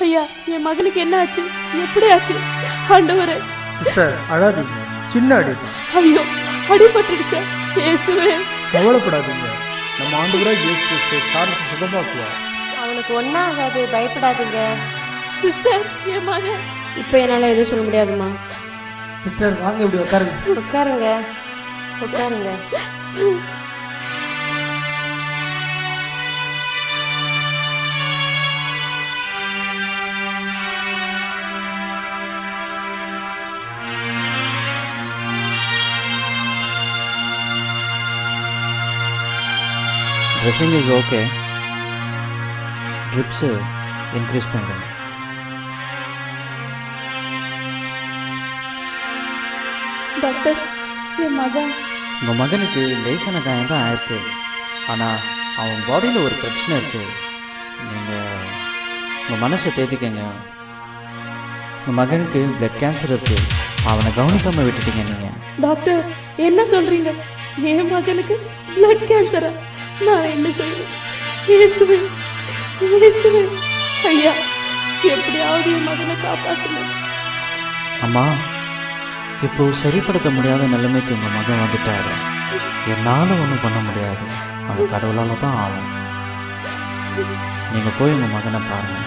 ஐயா, என் மகனுக்கு என்ன ஆச்சு? எப்படி ஆச்சு? ஆண்டவரே. சிஸ்டர் அழாதீங்க, சின்ன அடிதான். ஐயோ, அடிபட்டுடுச்சா? இயேசுவே. கவலைப்படாதீங்க, நம்ம ஆண்டவராக இயேசு கிறிஸ்து சார்லஸ் சுகமாக்குவார். அவனுக்கு ஒன்றும் ஆகாது, பயப்படாதீங்க. சிஸ்டர், என் மகன். இப்போ என்னால் எதுவும் சொல்ல முடியாதுமா. சிஸ்டர் வாங்க, இப்படி உட்காருங்க. உட்காருங்க உட்காருங்க. Dressing is okay. Trips increase பண்ணுறேன். டாக்டர், என் மகன். உங்கள் மகனுக்கு லேசான காயம் தான் ஆயிருக்கு. ஆனால் அவன் பாடியில் ஒரு பிரச்சனை இருக்குது. நீங்கள் உங்கள் மனசை தேத்திக்கங்க. உங்கள் மகனுக்கு பிளட் கேன்சர் இருக்குது. அவனை கவனிக்காமல் விட்டுட்டீங்க நீங்கள். டாக்டர், என்ன சொல்றீங்க? என் மகனுக்கு பிளட் கேன்சரா? நான் என்ன செய்வேன்? இயேசுவே, இயேசுவே. ஐயா, எப்படியாவது என் மகனை காப்பாற்றணும். அம்மா, இப்போ சரிப்படுத்த முடியாத நிலைமைக்கு உங்கள் மகன் வந்துட்டாரு. என்னால் ஒன்றும் பண்ண முடியாது, அந்த கடவுளால் தான் ஆகும். நீங்கள் போய் உங்கள் மகனை பாருங்கள்.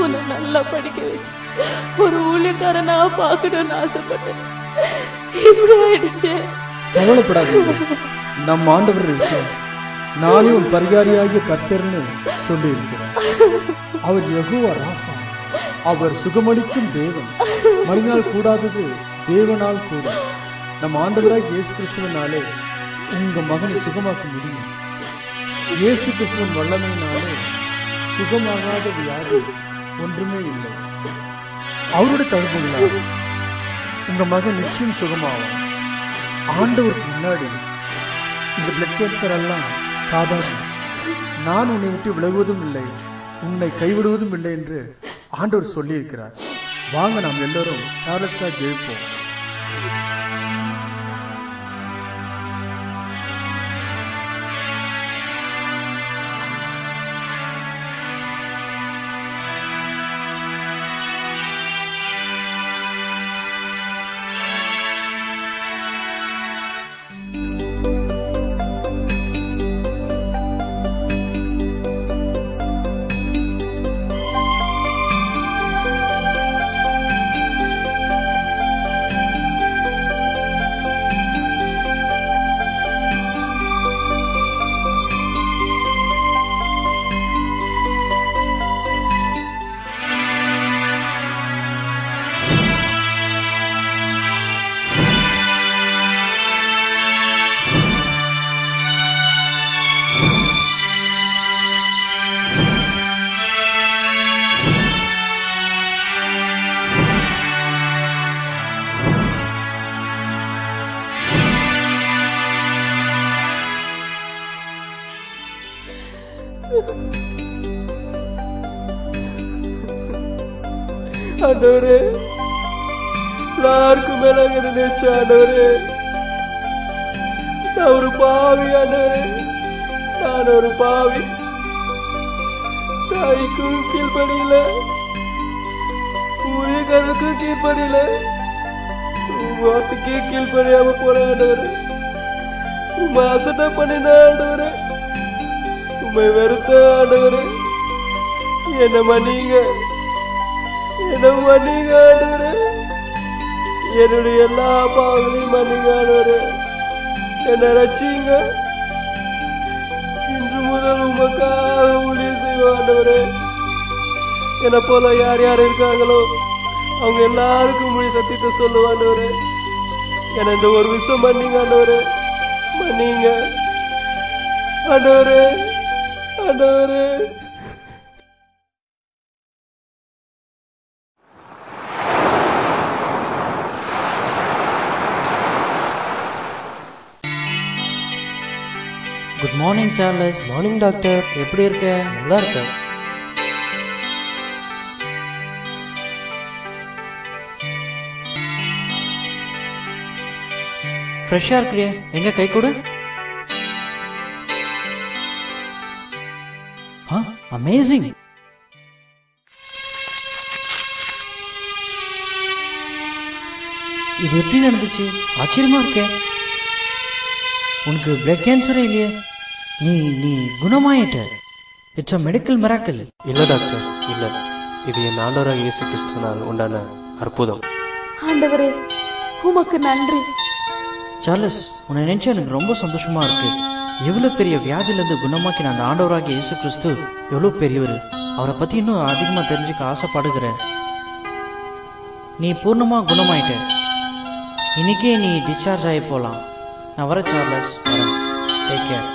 உன்னை நல்லா படிக்க வச்சு ஒரு ஊழியக்காரனா பார்க்கணும்னு ஆசைப்பட்டேன். இப்படி ஆயிடுச்சு. கவலைப்படாதீங்க, நம்ம ஆண்டவர் இருக்கிறார். நானே உன் பரிகாரியாகிய கர்த்தர்னு சொல்லி இருக்கிறார். அவர் யெகோவா ராஃபா, அவர் சுகமளிக்கும் தேவன். மனிதனால் கூடாதது தேவனால் கூட. நம்ம ஆண்டவராக இயேசு கிறிஸ்துவனாலே உங்க மகனை சுகமாக்க முடியும். இயேசு கிறிஸ்துவின் வல்லமையினாலே சுகமாகாத வியாதி ஒன்றுமே இல்லை. அவருடைய தடுப்புகளால் உங்க மகன் நிச்சயம் சுகமாகும். ஆண்டவருக்கு முன்னாடி இந்த பிளட் கேன்சர் எல்லாம் சாதாரணம். நான் உன்னை விட்டு விலகுவதும் இல்லை, உன்னை கைவிடுவதும் இல்லை என்று ஆண்டவர் சொல்லியிருக்கிறார். வாங்க, நாம் எல்லோரும் சார்லஸ்க்காக ஜெயிப்போம். ஆண்டவரே, எல்லாருக்கும் மேல நினைச்ச ஆண்டவரே, நான் ஒரு பாவி ஆண்டவரே, நான் ஒரு பாவி. தாய்க்கும் கீழ்படியில, ஊழியர்களுக்கும் கீழ்படியில, வார்த்தைக்கே கீழ்படியாம போற ஆண்டவரே, உண்மை அசட்டை பண்ணின ஆண்டவரே, உண்மை வெறுத்த ஆண்டவரே, என்ன மன்னிங்க, என்ன மன்னிங்க ஆண்டவரே, என்னுடைய எல்லா பாவங்களையும் மன்னிங்க ஆண்டவரே, என்னை ரட்சிங்க. இன்று முதல் உமக்காக ஊழியம் செய்வோம் ஆண்டவரே. என்னை போல யார் யார் இருக்காங்களோ அவங்க எல்லாருக்கும் மொழி சத்தியத்தை சொல்லுவோம் ஆண்டவரே. என்னை இந்த ஒரு விஷயம் மன்னிங்க ஆண்டவரே, மன்னிங்க ஆண்டவரே, ஆண்டவரே. Good morning Charles. Morning doctor, எப்படி இருக்க? நல்லா இருக்கேன். ஃப்ரெஷ்ஷாக இருக்கிறியே, எங்க கை கொடு. அமேசிங். இது எப்படி நடந்துச்சு? ஆச்சரியமா இருக்கே. உனக்கு பிளட் கேன்சரே இல்லையே, நீ நீ குணமாயிட்ட. It's a medical miracle. இல்லை டாக்டர், இல்லை. இது என் ஆண்டவராக இயேசு கிறிஸ்துவினால் உண்டான அற்புதம். ஆண்டவரே உமக்கு நன்றி. சார்லஸ், உன்னை நினைச்சு எனக்கு ரொம்ப சந்தோஷமா இருக்கு. எவ்வளோ பெரிய வியாதியிலேருந்து குணமாக்கின அந்த ஆண்டவராகிய இயேசு கிறிஸ்து எவ்வளோ பெரியவர். அவரை பற்றி இன்னும் அதிகமாக தெரிஞ்சுக்க ஆசைப்படுகிறேன். நீ பூர்ணமாக குணமாயிட்ட. இன்னைக்கே நீ டிஸ்சார்ஜ் ஆகி போகலாம். நான் வரேன் சார்லஸ், வரேன். Take care.